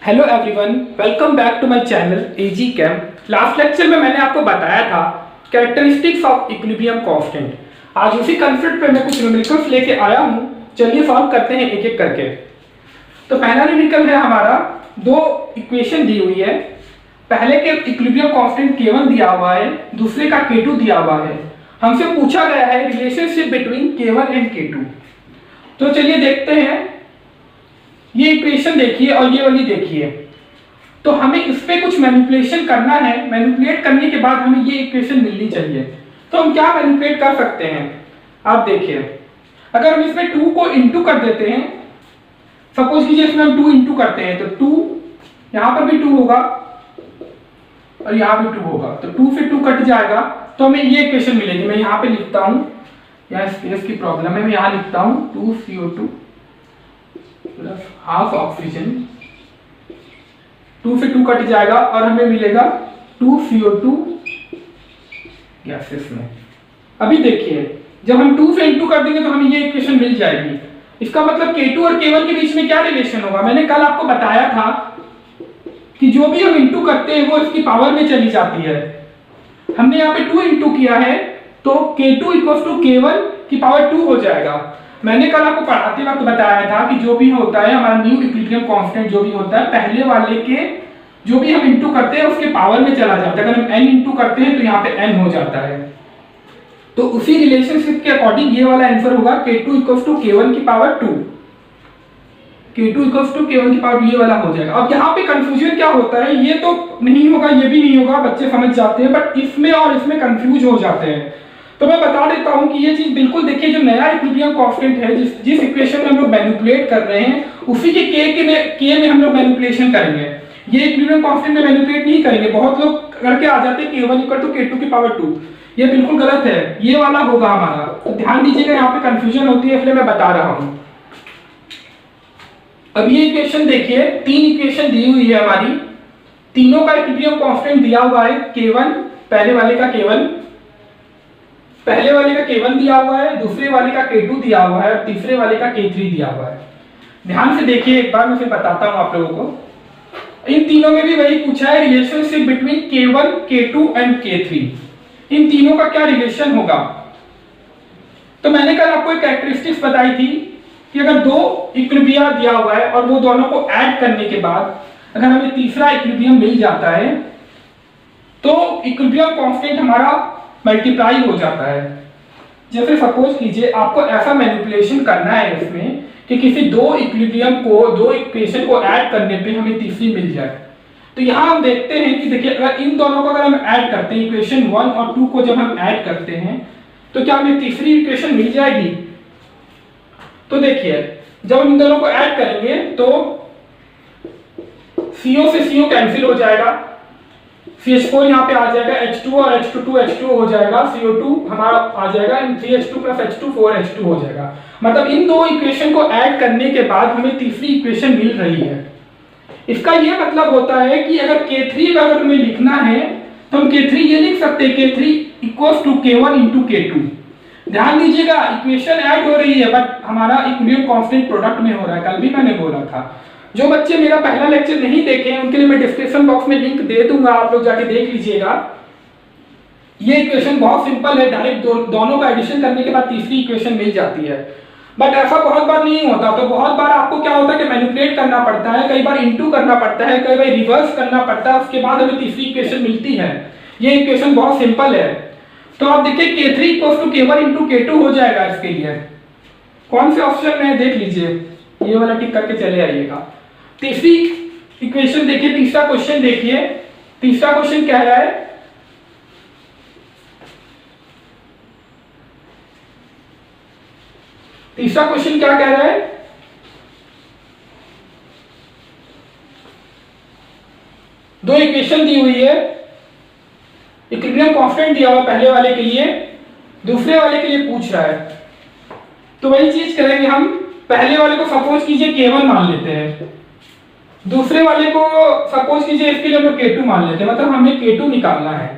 Hello everyone, welcome back to my channel AG cam. Last lecture में मैंने आपको बताया था कैरेक्टरिस्टिक्स ऑफ इक्विलिब्रियम कांस्टेंट। आज उसी कंसेप्ट पे मैं कुछ न्यूमेरिकल्स लेके आया हूँ। चलिए सॉल्व करते हैं एक एक करके। तो पहला न्यूमेरिकल है हमारा, दो इक्वेशन दी हुई है। पहले के इक्विलिब्रियम कांस्टेंट K1 दिया हुआ है, दूसरे का K2 दिया हुआ है। हमसे पूछा गया है relationship between K1 and K2। तो चलिए देखते हैं। ये इक्वेशन देखिए और ये वाली देखिए। तो हमें इस पे कुछ मैनिपुलेशन करना है। मैनिपुलेट करने के बाद हमें ये इक्वेशन मिलनी चाहिए। तो हम क्या मैनिपुलेट कर सकते हैं, आप देखिए। अगर हम इसमें 2 को इंटू कर देते हैं, सपोज कीजिए इसमें हम 2 इंटू करते हैं, तो 2 यहां पर भी 2 होगा और यहां भी 2 होगा, तो 2 से 2 कट जाएगा, तो हमें ये इक्वेशन मिलेगी। मैं यहां पे लिखता हूं, यहां स्पेस की प्रॉब्लम है, मैं यहां लिखता हूं 2CO2 प्लस हाफ ऑक्सीजन। 2 से 2 कट जाएगा और हमें मिलेगा 2CO2 गैसेस में। अभी देखिए, जब हम 2 से इंटू कर देंगे तो हमें ये इक्वेशन मिल जाएगी। इसका मतलब K2 और K1 के बीच में क्या रिलेशन होगा। मैंने कल आपको बताया था कि जो भी हम इंटू करते हैं वो इसकी पावर में चली जाती है। हमने यहाँ पे 2 इंटू किया है, तो K2 इक्वल्स टू K1 की पावर 2 हो जाएगा। मैंने कल आपको पढ़ाते वक्त बताया था कि जो भी होता है हमारा न्यू इक्विलिब्रियम कांस्टेंट, जो भी होता है पहले वाले के जो भी हम इंटू करते हैं उसके पावर में चला जाता है। अगर हम n इंटू करते हैं तो यहाँ पे n हो जाता है। तो उसी रिलेशनशिप के अकॉर्डिंग ये वाला आंसर होगा K2 इक्वल्स टू K1 की power 2। K2 equals to K1 की पावर 2 ये वाला हो जाएगा। अब यहाँ पे कंफ्यूजन क्या होता है, ये तो नहीं होगा, ये भी नहीं होगा, बच्चे समझ जाते हैं, बट इसमें और इसमें कंफ्यूज हो जाते हैं। तो मैं बता देता हूं कि ये चीज बिल्कुल देखिए, जो नया इक्विलिब्रियम कांस्टेंट है, जिस इक्वेशन में हम लोग मैनिपुलेट कर रहे हैं, उसी के k में हम लोग मैनिपुलेशन करेंगे। ये इक्विलिब्रियम कांस्टेंट में मैनिपुलेट नहीं करेंगे। बहुत लोग करके आ जाते हैं K1 इक्वल टू K2 की पावर 2। ये बिल्कुल गलत है, ये वाला होगा हमारा। तो ध्यान दीजिएगा, यहाँ पे कंफ्यूजन होती है, इसलिए मैं बता रहा हूं। अब ये इक्वेशन देखिए, 3 इक्वेशन दी हुई है हमारी। तीनों का इक्विलिब्रियम कांस्टेंट दिया हुआ है K1, पहले वाले का K1 दिया हुआ है, दूसरे वाले का K2 दिया हुआ है, और तीसरे वाले का K3 दिया हुआ है। ध्यान से देखिए, एक बार मैं फिर बताता हूं आप लोगों को। इन तीनों में भी वही पूछा है, relationship between K1, K2 and K3। इन तीनों का क्या रिलेशन होगा। तो मैंने कल आपको एक कैरेक्टरिस्टिक्स बताई थी कि अगर 2 इक्विलिब्रिया दिया हुआ है और वो दोनों को ऐड करने के बाद अगर हमें तीसरा इक्विलिब्रियम मिल जाता है, तो इक्विलिब्रियम कांस्टेंट हमारा मल्टीप्लाई हो जाता है। जैसे सपोज कीजिए आपको ऐसा मैनिपुलेशन करना है इसमें कि किसी 2 इक्विलिब्रियम को, 2 इक्वेशन को ऐड करने पे हमें तीसरी मिल जाए। तो यहाँ हम देखते हैं कि देखिए, अगर इन दोनों को अगर हम ऐड करते हैं, इक्वेशन 1 और 2 को जब हम ऐड करते हैं, तो क्या हमें तीसरी इक्वेशन मिल जाएगी। तो देखिए, जब हम इन दोनों को ऐड करेंगे तो CO से CO कैंसिल हो जाएगा, CH4 यहाँ पे आ जाएगा, H2 और H2 हो जाएगा, CO2 हमारा आ जाएगा, 3H2 प्लस H2 4H2 हो जाएगा। मतलब इन 2 इक्वेशन को ऐड करने के बाद हमें तीसरी इक्वेशन मिल रही है। इसका ये मतलब होता है कि अगर K3 अगर हमें लिखना है तो हम K3 ये लिख सकते हैं, K3 equals to K1 into K2। ध्यान दीजिएगा, इक्वेशन ऐड हो रही है बट हमारा इक्विलिब्रियम कांस्टेंट प्रोडक्ट में हो रहा है। कल भी मैंने बोला था। जो बच्चे मेरा पहला लेक्चर नहीं देखे हैं उनके लिए मैं डिस्क्रिप्शन बॉक्स में लिंक दे दूंगा, आप लोग जाके देख लीजिएगा। ये इक्वेशन बहुत सिंपल है, डायरेक्ट दोनों का एडिशन करने के बाद तीसरी इक्वेशन मिल जाती है। बट ऐसा बहुत बार नहीं होता। तो बहुत बार आपको क्या होता है कि मैनिपुलेट करना पड़ता है, कई बार इंटू करना पड़ता है, कई बार रिवर्स करना पड़ता है, उसके बाद हमें तीसरी इक्वेशन मिलती है। ये इक्वेशन बहुत सिंपल है। तो आप देखिए, K3 equals to K1 into K2 हो जाएगा। इसके लिए कौन से ऑप्शन में देख लीजिए, ये वाला टिक करके चले आइएगा। तीसरी इक्वेशन देखिए, तीसरा क्वेश्चन देखिए। तीसरा क्वेश्चन कह रहा है तीसरा क्वेश्चन क्या कह रहा है, दो इक्वेशन दी हुई है, इक्विलिब्रियम कांस्टेंट दिया हुआ पहले वाले के लिए, दूसरे वाले के लिए पूछ रहा है। तो वही चीज करेंगे हम। पहले वाले को सपोज कीजिए K1 मान लेते हैं, दूसरे वाले को सपोज कीजिए इसके लिए हम K2 मान लेते हैं, मतलब हमें K2 निकालना है।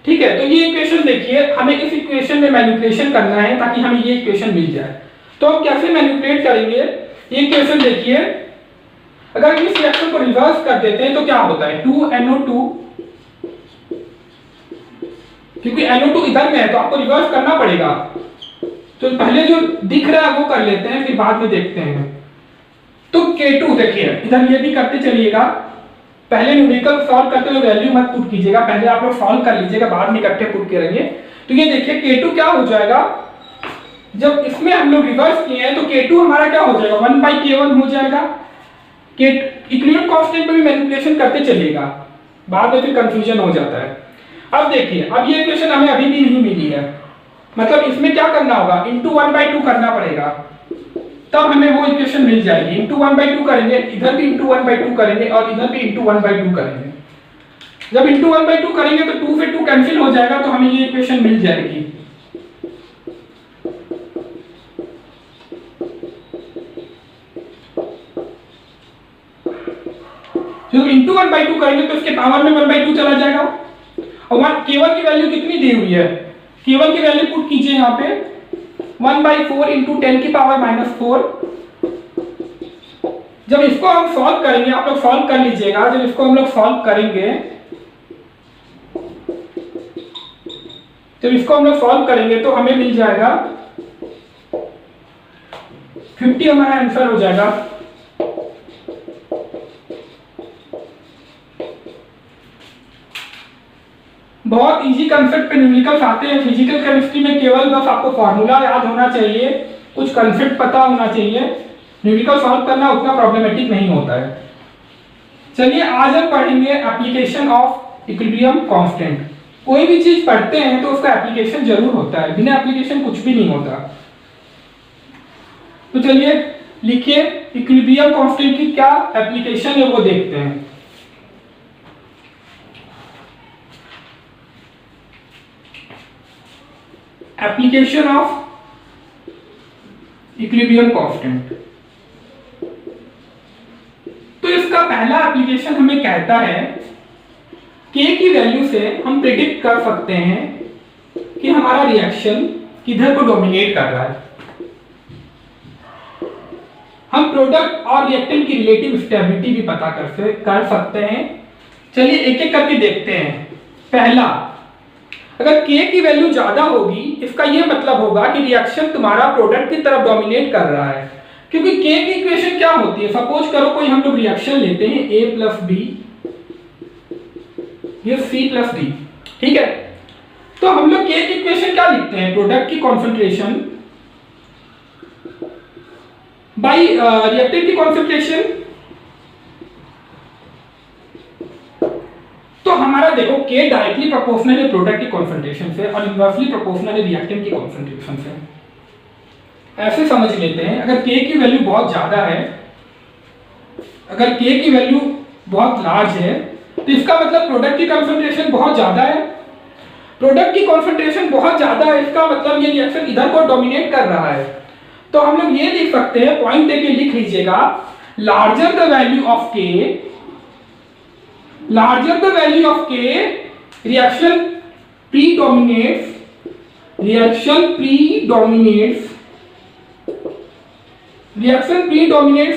ठीक है, तो ये इक्वेशन देखिए, हमें इस इक्वेशन में मैनिपुलेशन करना है ताकि हमें ये इक्वेशन मिल जाए। तो हम कैसे मैनिपुलेट करेंगे, ये इक्वेशन देखिए। अगर इस रिएक्शन को रिवर्स कर देते हैं तो क्या होता है, 2NO2, क्योंकि NO2 इधर में है तो आपको रिवर्स करना पड़ेगा, तो पहले जो दिख रहा है वो कर लेते हैं, फिर बाद में देखते हैं। तो K2 देखिए इधर ये भी करते चलिएगा, पहले न्यूमेरिकल सॉल्व करते हुए वैल्यू मत पुट कीजिएगा, पहले आप लोग सॉल्व कर लीजिएगा, बाद में इकट्ठे पुट करेंगे। तो ये देखिए K2 क्या हो जाएगा, जब इसमें हम लोग रिवर्स किए हैं तो K2 हमारा क्या हो जाएगा, 1/K1 हो जाएगा। इक्विलिब्रियम कांस्टेंट पे भी मैनिपुलेशन करते चलिएगा, बाद में फिर कंफ्यूजन हो जाता है। अब देखिए, अब ये इक्वेशन हमें अभी भी नहीं मिली है, मतलब इसमें क्या करना होगा, इंटू 1/2 करना पड़ेगा, तब हमें वो इक्वेशन मिल जाएगी। इंटू 1/2 करेंगे, इधर भी इंटू 1/2 करेंगे और इधर भी इंटू 1/2 करेंगे। जब इंटू 1/2 करेंगे तो 2 से 2 कैंसिल हो जाएगा, तो हमें ये इक्वेशन मिल जाएगी। जब इंटू 1/2 करेंगे तो इसके पावर में 1/2 चला जाएगा, और K1 की वैल्यू कितनी दी हुई है, K1 की वैल्यू पुट कीजिए यहाँ पे 1/4 इंटू 10 की पावर -4। जब इसको हम सॉल्व करेंगे, आप लोग सॉल्व कर लीजिएगा, जब इसको हम लोग सॉल्व करेंगे, जब इसको हम लोग सॉल्व करेंगे तो हमें मिल जाएगा 50, हमारा आंसर हो जाएगा। बहुत इजी कंसेप्ट पे न्यूमेरिकल्स आते हैं फिजिकल केमिस्ट्री में, केवल बस आपको फार्मूला याद होना चाहिए, कुछ कंसेप्ट पता होना चाहिए, न्यूमेरिकल सॉल्व करना उतना प्रॉब्लमेटिक नहीं होता है। चलिए आज हम पढ़ेंगे एप्लीकेशन ऑफ इक्विलिब्रियम कांस्टेंट। कोई भी चीज पढ़ते हैं तो उसका एप्लीकेशन जरूर होता है, बिना एप्लीकेशन कुछ भी नहीं होता। तो चलिए लिखिए, इक्विलिब्रियम कांस्टेंट की क्या एप्लीकेशन है वो देखते हैं। Application of equilibrium constant. तो इसका पहला एप्लीकेशन हमें कहता है K की वैल्यू से हम प्रेडिक्ट कर सकते हैं कि हमारा रिएक्शन किधर को डोमिनेट कर रहा है। हम प्रोडक्ट और रिएक्टेंट की रिलेटिव स्टेबिलिटी भी पता कर सकते हैं। चलिए एक एक करके देखते हैं। पहला, अगर K की वैल्यू ज्यादा होगी, इसका यह मतलब होगा कि रिएक्शन तुम्हारा प्रोडक्ट की तरफ डोमिनेट कर रहा है, क्योंकि K की इक्वेशन क्या होती है, सपोज करो कोई हम लोग रिएक्शन लेते हैं A प्लस B, ये C प्लस D, ठीक है। तो हम लोग K की इक्वेशन क्या लिखते हैं, प्रोडक्ट की कॉन्सेंट्रेशन बाई रिएक्टेंट की कॉन्सेंट्रेशन। तो हमारा देखो K डायरेक्टली प्रोपोर्शनल है प्रोडक्ट की कॉन्सेंट्रेशन से और इनवर्सली प्रोपोर्शनल है रिएक्टेंट की कॉन्सेंट्रेशन से। ऐसे समझ लेते हैं, अगर K की वैल्यू बहुत ज्यादा है, अगर K की वैल्यू बहुत लार्ज है, तो इसका मतलब प्रोडक्ट की कॉन्सेंट्रेशन बहुत ज्यादा है। प्रोडक्ट की कॉन्सेंट्रेशन बहुत ज्यादा है, इसका मतलब ये रिएक्शन इधर को डोमिनेट कर रहा है। तो हम लोग ये लिख सकते हैं, पॉइंट देके लिख लीजिएगा, larger the value of K, larger the value of K, reaction predominates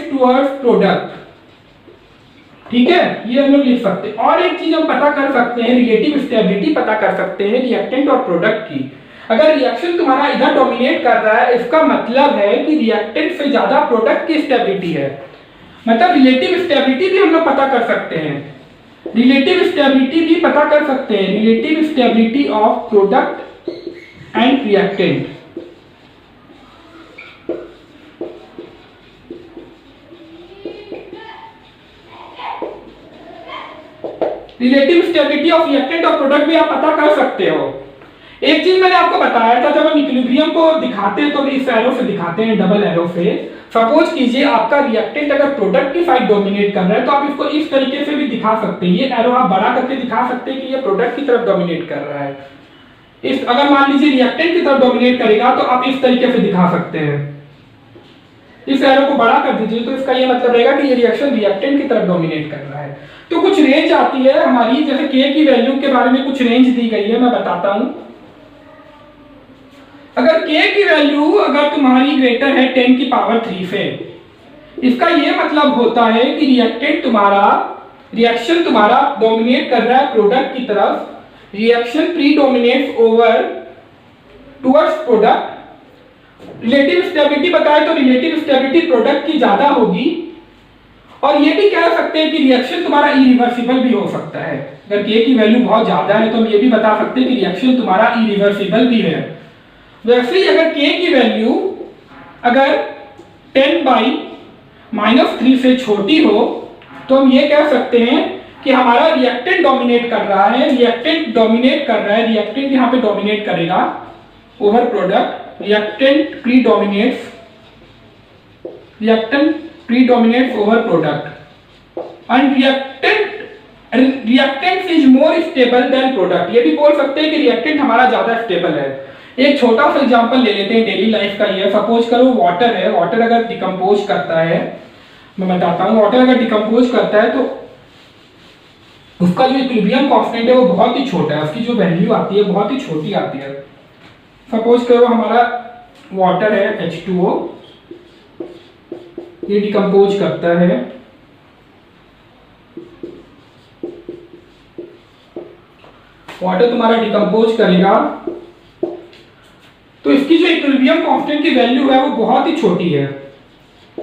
towards product, ठीक है। ये हम लोग लिख सकते हैं। और एक चीज हम पता कर सकते हैं, रिलेटिव स्टेबिलिटी पता कर सकते हैं रिएक्टेंट और प्रोडक्ट की। अगर रिएक्शन तुम्हारा इधर डोमिनेट कर रहा है, इसका मतलब है कि रिएक्टेंट से ज्यादा प्रोडक्ट की स्टेबिलिटी है, मतलब रिलेटिव स्टेबिलिटी भी हम लोग पता कर सकते हैं, रिलेटिव स्टेबिलिटी भी पता कर सकते हैं, relative stability of product and reactant. Relative stability of reactant और प्रोडक्ट भी आप पता कर सकते हो। एक चीज मैंने आपको बताया था, जब हम इक्विलिब्रियम को दिखाते हैं तो इस एरो से दिखाते हैं, डबल एरो से। सपोज कीजिए आपका रिएक्टेंट अगर प्रोडक्ट की साइड डोमिनेट कर रहा है, तो आप इसको इस तरीके से भी दिखा सकते हैं। ये एरो आप बड़ा करके दिखा सकते हैं कि ये प्रोडक्ट की तरफ डोमिनेट कर रहा है। इस अगर मान लीजिए रिएक्टेंट की तरफ डोमिनेट करेगा, तो आप इस तरीके से दिखा सकते हैं। इस एरो को बड़ा कर दीजिए, तो इसका ये मतलब रहेगा कि ये रिएक्शन रिएक्टेंट की तरफ डोमिनेट कर रहा है। तो कुछ रेंज आती है हमारी, जैसे K की वैल्यू के बारे में कुछ रेंज दी गई है, मैं बताता हूं। अगर K की वैल्यू अगर तुम्हारी ग्रेटर है 10 की पावर 3 से, इसका ये मतलब होता है कि रिएक्शन तुम्हारा डोमिनेट कर रहा है प्रोडक्ट की तरफ, reaction predominates over towards product. Relative stability बताए तो रिलेटिव स्टेबिलिटी प्रोडक्ट की ज्यादा होगी, और ये भी कह सकते हैं कि रिएक्शन तुम्हारा इरिवर्सिबल भी हो सकता है। अगर के की वैल्यू बहुत ज्यादा है तो हम ये भी बता सकते हैं कि रिएक्शन तुम्हारा इरिवर्सिबल भी है। वैसे ही अगर के की वैल्यू अगर 10/-3 से छोटी हो तो हम ये कह सकते हैं कि हमारा रिएक्टेंट डोमिनेट कर रहा है, रिएक्टेंट यहाँ पे डोमिनेट करेगा over product. Reactant predominates over product and reactant is more stable than product. ये भी बोल सकते हैं कि रिएक्टेंट हमारा ज्यादा स्टेबल है। एक छोटा सा एग्जांपल ले लेते हैं डेली लाइफ का। ये सपोज करो वाटर है, वाटर अगर डिकम्पोज करता है, मैं बताता हूँ, वाटर अगर डिकम्पोज करता है तो उसका जो इक्विलिब्रियम कांस्टेंट है वो बहुत ही छोटा है, उसकी जो वैल्यू आती है बहुत ही छोटी आती है। सपोज करो हमारा वाटर है H2O, ये डिकम्पोज करता है, वाटर तुम्हारा डिकम्पोज करेगा तो इसकी जो इक्विलिब्रियम कांस्टेंट की वैल्यू है वो बहुत ही छोटी है।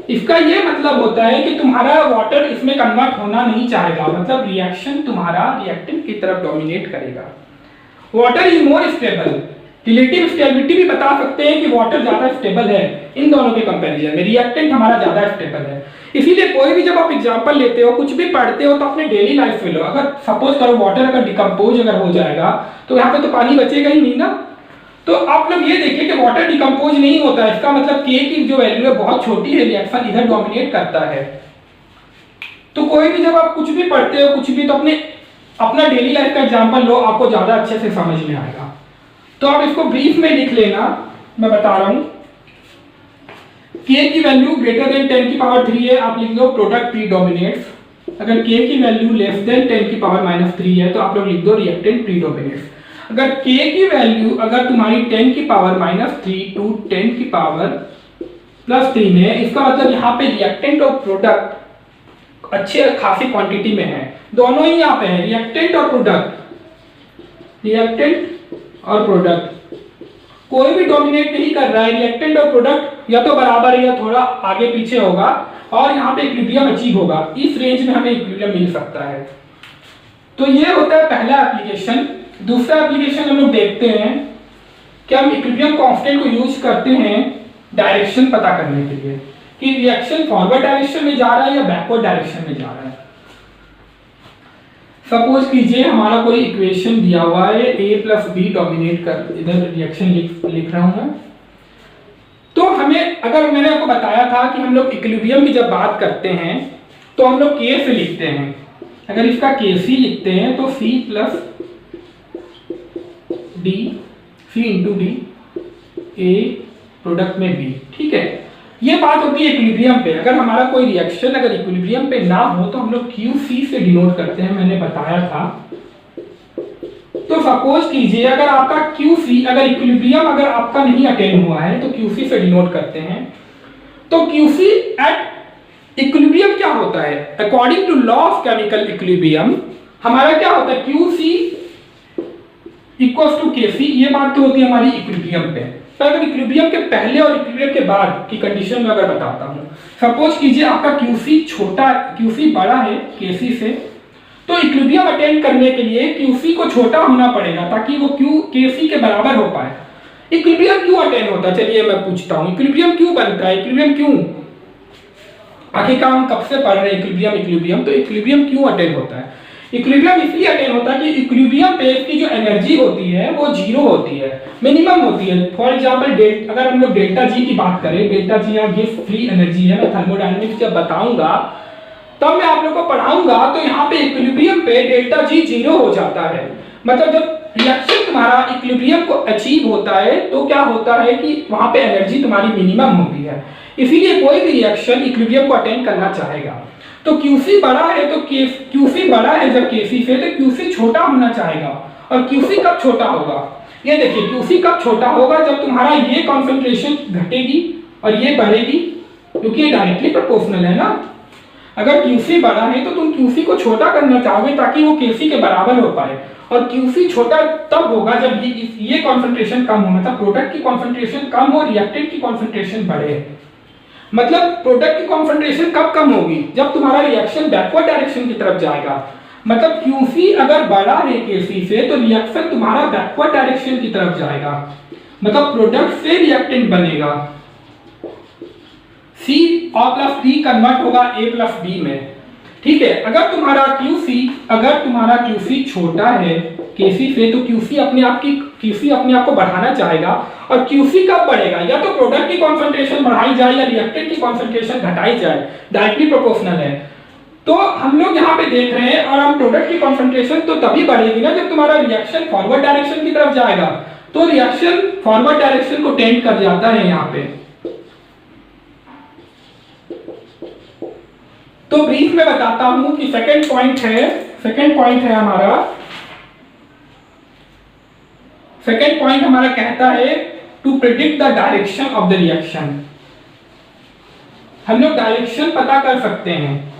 इसका ये मतलब होता है कि तुम्हारा वाटर इसमें कन्वर्ट होना नहीं चाहेगा, मतलब रिएक्शन तुम्हारा रिएक्टेंट की तरफ डोमिनेट करेगा। Water is more stable, relative stability भी बता सकते हैं कि वाटर ज्यादा स्टेबल है इन दोनों के कंपैरिजन में, रिएक्टेंट हमारा ज्यादा स्टेबल है। इसीलिए कोई भी जब आप एग्जांपल लेते हो, कुछ भी पढ़ते हो, तो अपने डेली लाइफ में लो। अगर सपोज करो वाटर अगर डिकम्पोज अगर हो जाएगा तो यहाँ पे तो पानी बचेगा ही नहीं ना। तो आप लोग ये देखिए कि वाटर डिकम्पोज नहीं होता है, इसका मतलब के की जो वैल्यू है बहुत छोटी है, रिएक्शन इधर डोमिनेट करता है। तो कोई भी जब आप कुछ भी पढ़ते हो कुछ भी, तो अपना डेली लाइफ का एग्जांपल लो, आपको ज्यादा अच्छे से समझ में आएगा। तो आप इसको ब्रीफ में लिख लेना, मैं बता रहा हूं। के की वैल्यू ग्रेटर देन 10⁻³ है, आप लिख लो प्रोडक्ट प्रीडोमिनेट्स। अगर के की वैल्यू लेस देन 10⁻³ है तो आप लोग लिख दो रिएक्टेंट प्रीडोमिनेट्स। अगर k की वैल्यू अगर तुम्हारी 10⁻³ टू 10⁻+3 में, इसका मतलब यहाँ पे रिएक्टेंट और प्रोडक्ट अच्छे खासी क्वांटिटी में है, दोनों ही यहाँ पे है, रिएक्टेंट और प्रोडक्ट कोई भी डोमिनेट नहीं कर रहा है। रिएक्टेंट और प्रोडक्ट या तो बराबर है या थोड़ा आगे पीछे होगा, और यहाँ पे इक्विलिब्रियम अचीव होगा। इस रेंज में हमें इक्विलिब्रियम मिल सकता है। तो ये होता है पहला एप्लीकेशन। दूसरा एप्लीकेशन हम लोग देखते हैं कि हम इक्विलिब्रियम कांस्टेंट को यूज करते हैं डायरेक्शन पता करने के लिए कि रिएक्शन फॉरवर्ड डायरेक्शन में जा रहा है या बैकवर्ड डायरेक्शन में जा रहा है। सपोज कीजिए हमारा कोई इक्वेशन दिया हुआ है, a + b डोमिनेट कर, इधर रिएक्शन लिख रहा हूं मैं। तो हमें, अगर मैंने आपको बताया था कि हम लोग इक्विलिब्रियम की जब बात करते हैं तो हम लोग k से लिखते हैं। अगर इसका kc लिखते हैं तो c + d, c × d, a product में b, ठीक है। ये बात होती है इक्विलिब्रियम पे। अगर हमारा कोई रिएक्शन अगर इक्विलिब्रियम पे ना हो तो हम लोग QC से डिनोट करते हैं, मैंने बताया था। तो सपोज कीजिए अगर आपका QC अगर इक्विलिब्रियम अगर आपका नहीं अटेन हुआ है तो QC से डिनोट करते हैं। तो QC एट इक्विलिब्रियम क्या होता है? According to law of chemical equilibrium हमारा क्या होता है? QC equals to KC। ये बात तो होती है हमारी इक्विलिब्रियम पे। पर अगर इक्विलिब्रियम के पहले और इक्विलिब्रियम के बाद की कंडीशन में अगर बताता हूं, सपोज कीजिए आपका QC बड़ा है KC से, तो इक्विलिब्रियम अटेन करने के लिए QC को छोटा होना पड़ेगा ताकि वो KC के बराबर हो पाए। इक्विलिब्रियम क्यों अटेन होता है? चलिए मैं पूछता हूं, इक्विलिब्रियम क्यों बनता है? इक्विलिब्रियम क्यों, आखिरकार हम कब से पढ़ रहे हैं इक्विलिब्रियम, तो इक्विलिब्रियम क्यों अटेन होता है? इक्विलिब्रियम इसलिए अटेन होता है कि इक्विलिब्रियम पे इसकी जो एनर्जी होती है वो 0 होती है, मिनिमम होती है। फॉर एग्जांपल अगर हम लोग डेल्टा जी की बात करें, डेल्टा जी यहाँ गिव्स फ्री एनर्जी है। मैं थर्मोडायनेमिक्स जब बताऊंगा तब मैं आप लोगों को पढ़ाऊंगा, तो यहाँ पे इक्विलिब्रियम पे डेल्टा जी 0 हो जाता है। मतलब जब रिएक्शन तुम्हारा इक्विलिब्रियम को अचीव होता है तो क्या होता है कि वहां पे एनर्जी तुम्हारी मिनिमम होती है। इसीलिए कोई भी रिएक्शन इक्विलिब्रियम को अटेन करना चाहेगा। तो QC बड़ा है तो QC बड़ा है जब KC से, तो QC छोटा होना चाहेगा। और QC कब छोटा होगा? ये देखिए QC कब छोटा होगा? जब तुम्हारा ये कॉन्सेंट्रेशन घटेगी और ये बढ़ेगी, क्योंकि ये डायरेक्टली प्रोपोर्शनल है ना। अगर QC बड़ा है तो तुम QC को छोटा करना चाहोगे ताकि वो KC के बराबर हो पाए, और QC छोटा तब होगा जब ये कॉन्सेंट्रेशन कम हो, मतलब प्रोडक्ट की कॉन्सेंट्रेशन कम हो, रिएक्टेंट की कॉन्सेंट्रेशन बढ़े। मतलब प्रोडक्ट की कॉन्सेंट्रेशन कब कम होगी? जब तुम्हारा रिएक्शन बैकवर्ड डायरेक्शन की तरफ जाएगा। मतलब QC अगर बड़ा है KC से तो रिएक्शन तुम्हारा बैकवर्ड डायरेक्शन की तरफ जाएगा, मतलब प्रोडक्ट से रिएक्टेंट बनेगा। C और प्लस B कन्वर्ट होगा A प्लस B में, ठीक है। अगर तुम्हारा QC छोटा है KC से तो QC अपने आप को बढ़ाना चाहेगा, और QC कब बढ़ेगा? या तो प्रोडक्ट की कॉन्सेंट्रेशन बढ़ाई जाए या रिएक्टेंट की कॉन्सेंट्रेशन घटाई जाए, डायरेक्टली प्रोपोर्शनल है। तो हम लोग यहाँ पे देख रहे हैं, और हम प्रोडक्ट की कॉन्सेंट्रेशन तो तभी बढ़ेगी ना जब तुम्हारा रिएक्शन फॉरवर्ड डायरेक्शन की तरफ जाएगा। तो रिएक्शन फॉरवर्ड डायरेक्शन को टेंड कर जाता है यहाँ पे। तो ब्रीफ में बताता हूं कि सेकंड पॉइंट है हमारा, सेकंड पॉइंट हमारा कहता है to predict the direction of the reaction. हम लोग डायरेक्शन पता कर सकते हैं।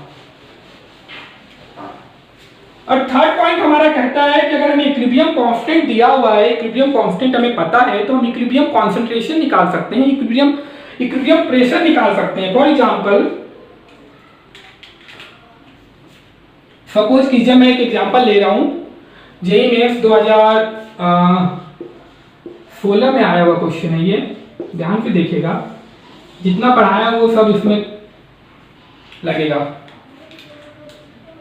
और थर्ड पॉइंट हमारा कहता है कि अगर हमें इक्विलिब्रियम कांस्टेंट दिया हुआ है, इक्विलिब्रियम कांस्टेंट हमें पता है, तो हम इक्विलिब्रियम कॉन्सेंट्रेशन निकाल सकते हैं, इक्विलिब्रियम प्रेशर निकाल सकते हैं। फॉर एग्जांपल सपोज कीजिए, मैं एक एग्जांपल ले रहा हूं, जेईई मेंस 2016 में आया हुआ क्वेश्चन है ये, ध्यान से देखिएगा, जितना पढ़ाया वो सब इसमें लगेगा।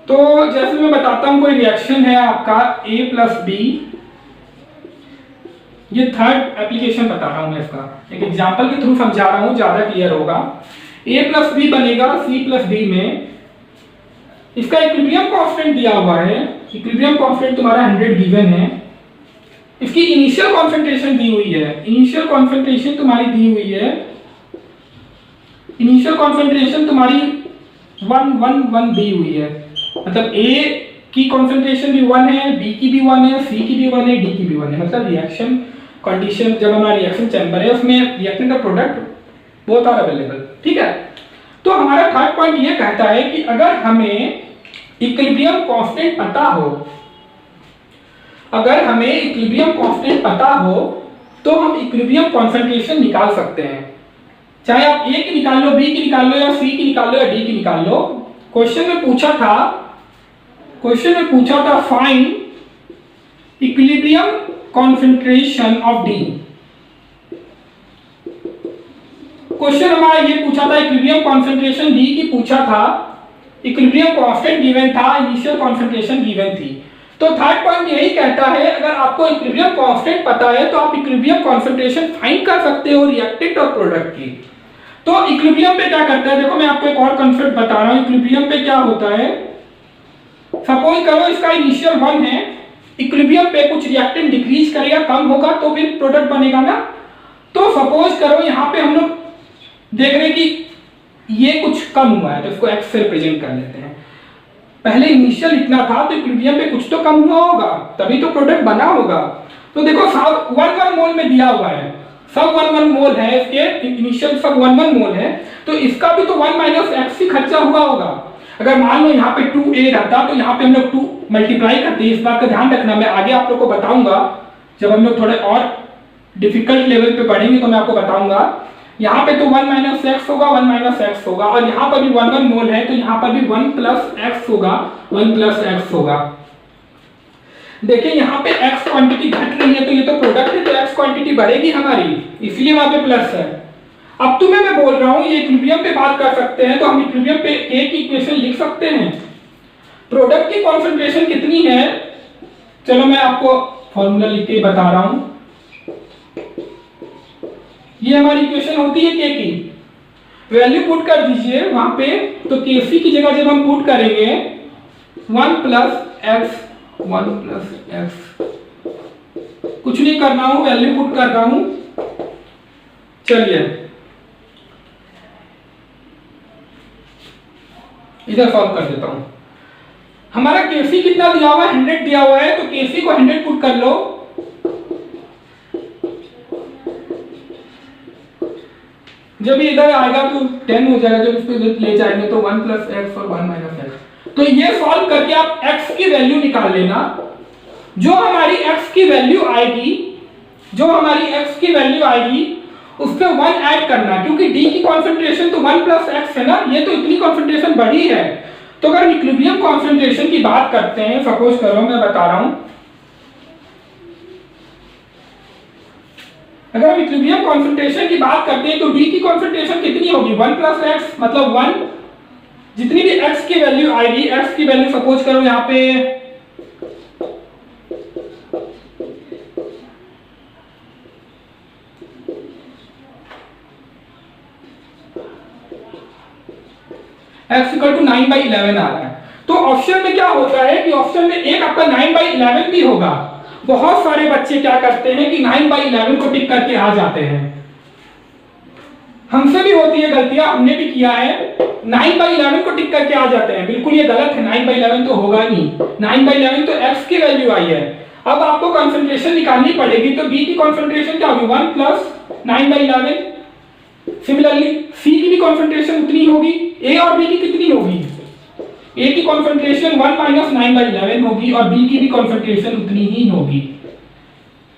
तो जैसे मैं बताता हूं, कोई रिएक्शन है आपका A प्लस B, ये थर्ड एप्लीकेशन बता रहा हूं मैं, इसका एक एग्जांपल के थ्रू समझा रहा हूं, ज्यादा क्लियर होगा। A प्लस B बनेगा C प्लस D में। इसका इक्विलिब्रियम कांस्टेंट दिया हुआ है, इक्विलिब्रियम कांस्टेंट तुम्हारा 100 गिवन है। इसकी इनिशियल कॉन्सेंट्रेशन दी हुई है, इनिशियल कॉन्सेंट्रेशन तुम्हारी दी हुई है, इनिशियल कॉन्सेंट्रेशन तुम्हारी 1 दी हुई है। मतलब A की कॉन्सेंट्रेशन भी 1 है, B की भी 1 है, C की भी 1 है, D की भी 1 है। मतलब रिएक्शन कंडीशन, जब हमारा रिएक्शन चैम्बर है उसमें रिएक्टेंट और प्रोडक्ट बोथ आर अवेलेबल, ठीक है। तो हमारा थर्ड पॉइंट ये कहता है कि अगर हमें इक्विलिब्रियम कांस्टेंट पता हो, अगर हमें इक्विलिब्रियम कांस्टेंट पता हो तो हम इक्विलिब्रियम कॉन्सेंट्रेशन निकाल सकते हैं। चाहे आप A की निकाल लो, B की निकाल लो, या C की निकाल लो, या D की निकाल लो। क्वेश्चन में पूछा था find equilibrium concentration of D। Question हमारा ये पूछा था, इक्विलिब्रियम कॉन्सेंट्रेशन D की पूछा था, इक्विलिब्रियम कांस्टेंट गिवन था, इनिशियल कॉन्सेंट्रेशन गिवन थी। तो थर्ड पॉइंट यही कहता है, अगर आपको इक्विलिब्रियम कांस्टेंट पता है तो आप इक्विलिब्रियम कॉन्सेंट्रेशन फाइंड कर सकते हो रिएक्टेंट और प्रोडक्ट की। तो इक्विलिब्रियम पे क्या करता है, देखो मैं आपको एक और कॉन्सेप्ट बता रहा हूं। इक्विलिब्रियम पे क्या होता है, सपोज करो इसका इनिशियल 1 है, इक्विलिब्रियम पे कुछ रिएक्टेंट डिक्रीज करेगा, कम होगा तो फिर प्रोडक्ट बनेगा ना। तो सपोज करो यहाँ पे हम लोग देख रहे हैं कि ये कुछ कम हुआ है, तो इसको x से रिप्रेजेंट कर लेते हैं। पहले इनिशियल इतना था तो इक्विलिब्रियम पे कुछ तो कम हुआ होगा, तभी तो प्रोडक्ट बना होगा। तो देखो सब 1 मोल में दिया हुआ है, सब 1 मोल है, इसके इनिशियल सब 1 मोल है, तो इसका भी तो 1 माइनस एक्स ही खर्चा हुआ होगा। अगर मान लो यहाँ पे 2A रहता तो यहाँ पे हम लोग 2 मल्टीप्लाई करते हैं। इस बात का ध्यान रखना, मैं आगे आप लोग को बताऊंगा, जब हम लोग थोड़े और डिफिकल्ट लेवल पे पढ़ेंगे तो मैं आपको बताऊंगा। यहाँ पे तो 1 माइनस एक्स होगा, 1 माइनस एक्स होगा, और यहाँ पर भी 1 मोल है तो यहाँ पर भी 1 प्लस एक्स होगा, 1 प्लस एक्स होगा। देखिए यहाँ पे x क्वांटिटी घट रही है, तो ये तो प्रोडक्ट है, तो x क्वांटिटी बढ़ेगी हमारी, इसलिए वहां पे प्लस है। अब तुम्हें मैं बोल रहा हूं ये इक्विलिब्रियम पे बात कर सकते हैं, तो हम इक्विलिब्रियम पे A की इक्वेशन लिख सकते हैं। प्रोडक्ट की कॉन्सेंट्रेशन कितनी है, चलो मैं आपको फॉर्मूला लिख के बता रहा हूं। ये हमारी इक्वेशन होती है K की, वैल्यू पुट कर दीजिए वहां पे। तो KC की जगह जब हम पुट करेंगे 1 प्लस एक्स, 1 प्लस एक्स, कुछ नहीं करना हूं, वैल्यू पुट कर रहा हूं। चलिए इधर सॉल्व कर देता हूं। हमारा KC कितना दिया हुआ है, 100 दिया हुआ है, तो KC को 100 पुट कर लो। जब ये इधर आएगा तो 10 हो जाएगा, जब इसको इधर ले जाएंगे तो 1 प्लस एक्स और 1 माइनस एक्स। तो ये सॉल्व करके आप x की वैल्यू निकाल लेना। जो हमारी x की वैल्यू आएगी, जो हमारी x की वैल्यू आएगी उसमें 1 ऐड करना, क्योंकि D की कॉन्सेंट्रेशन तो 1 प्लस एक्स है ना, ये तो इतनी कॉन्सेंट्रेशन बढ़ी है। तो अगर इक्विलिब्रियम कॉन्सेंट्रेशन की बात करते हैं, सपोज करो मैं बता रहा हूं, अगर हम इक्विलिब्रियम कॉन्सेंट्रेशन की बात करते हैं तो D की कॉन्सेंट्रेशन कितनी होगी, 1 प्लस एक्स, मतलब 1, जितनी भी x की वैल्यू आएगी, x की वैल्यू सपोज करो यहां पे x इक्वल टू 9/11 आ रहा है। तो ऑप्शन में क्या होता है कि ऑप्शन में एक आपका 9/11 भी होगा। बहुत सारे बच्चे क्या करते हैं कि 9/11 को टिक करके आ जाते हैं, हमसे भी होती है गलतियां, हमने भी किया है, 9/11 को टिक करके आ जाते हैं। बिल्कुल ये गलत है, 9/11 तो होगा नहीं, 9/11 तो x की वैल्यू आई है। अब आपको कॉन्सेंट्रेशन निकालनी पड़ेगी, तो B की कॉन्सेंट्रेशन क्या होगी, 1 प्लस 9/11। सिमिलरली C की भी कॉन्सेंट्रेशन उतनी होगी, A और B की कितनी होगी, A की कॉन्सेंट्रेशन 1 माइनस 9/11 होगी और B की भी कॉन्सेंट्रेशन उतनी ही होगी।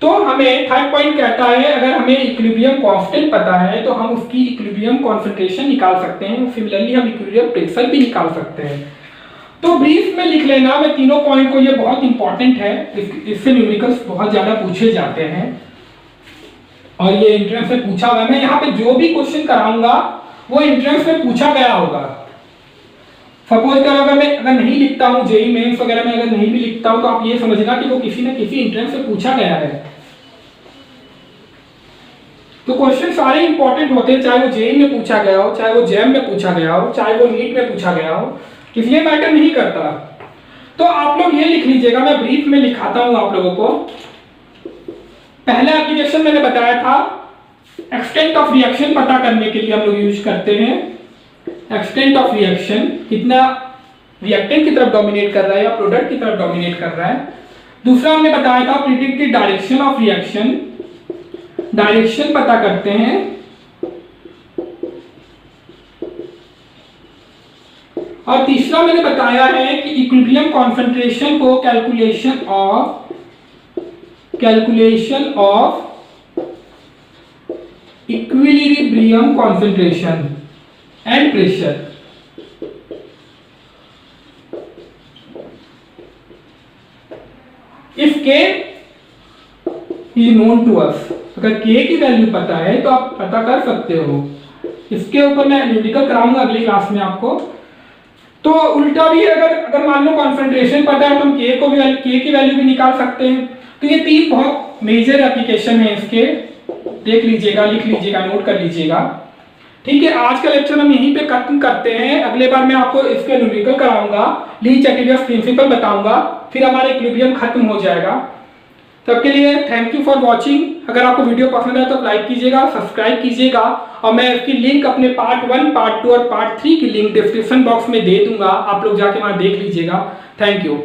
तो हमें थर्ड पॉइंट कहता है अगर हमें इक्विलिब्रियम कांस्टेंट पता है तो हम उसकी इक्विलिब्रियम कॉन्सेंट्रेशन निकाल सकते हैं, सिमिलरली हम इक्विलिब्रियम प्रेशर भी निकाल सकते हैं। तो ब्रीफ में लिख लेना मैं तीनों पॉइंट को, ये बहुत इंपॉर्टेंट है, इससे न्यूमेरिकल्स बहुत ज्यादा पूछे जाते हैं और ये एंट्रेंस में पूछा हुआ है। मैं यहाँ पे जो भी क्वेश्चन कराऊंगा वो एंट्रेंस में पूछा गया होगा। सपोज करो अगर नहीं लिखता हूँ, जेईई मेंस वगैरह में अगर नहीं भी लिखता हूँ तो आप ये समझना कि वो किसी न किसी एंट्रेंस से पूछा गया है। तो क्वेश्चन सारे इंपॉर्टेंट होते हैं, चाहे वो जेईई में पूछा गया हो, चाहे वो जैम में पूछा गया हो, चाहे वो नीट में पूछा गया हो, इसलिए मैटर नहीं करता। तो आप लोग ये लिख लीजिएगा, मैं ब्रीफ में लिखाता हूं आप लोगों को। पहला एप्लीकेशन मैंने बताया था, एक्सटेंट ऑफ रिएक्शन पता करने के लिए हम लोग यूज करते हैं एक्सटेंट ऑफ रिएक्शन, कितना रिएक्टेंट की तरफ डोमिनेट कर रहा है या प्रोडक्ट की तरफ डोमिनेट कर रहा है। दूसरा हमने बताया था predict the direction of reaction, direction पता करते हैं। और तीसरा मैंने बताया है कि इक्विलिब्रियम कॉन्सेंट्रेशन को calculation of equilibrium concentration and pressure, if K is known to us, अगर K की वैल्यू पता है तो आप पता कर सकते हो। इसके ऊपर मैं न्यूमेरिकल कराऊंगा अगली क्लास में आपको। तो उल्टा भी अगर मान लो कॉन्सेंट्रेशन पता है तो हम K की वैल्यू भी निकाल सकते हैं। तो ये तीन बहुत मेजर एप्लीकेशन है इसके, देख लीजिएगा, लिख लीजिएगा, नोट कर लीजिएगा। ठीक है, आज का लेक्चर हम यहीं पे खत्म करते हैं। अगले बार मैं आपको इसके न्यूमेरिकल कराऊंगा, ली-चैटलियर्स प्रिंसिपल बताऊंगा, फिर हमारा इक्विलिब्रियम खत्म हो जाएगा। तब के लिए थैंक यू फॉर वॉचिंग। अगर आपको वीडियो पसंद है तो लाइक कीजिएगा, सब्सक्राइब कीजिएगा और मैं इसकी लिंक अपने पार्ट 1, पार्ट 2 और पार्ट 3 की लिंक डिस्क्रिप्शन बॉक्स में दे दूंगा, आप लोग जाके वहां देख लीजिएगा। Thank you.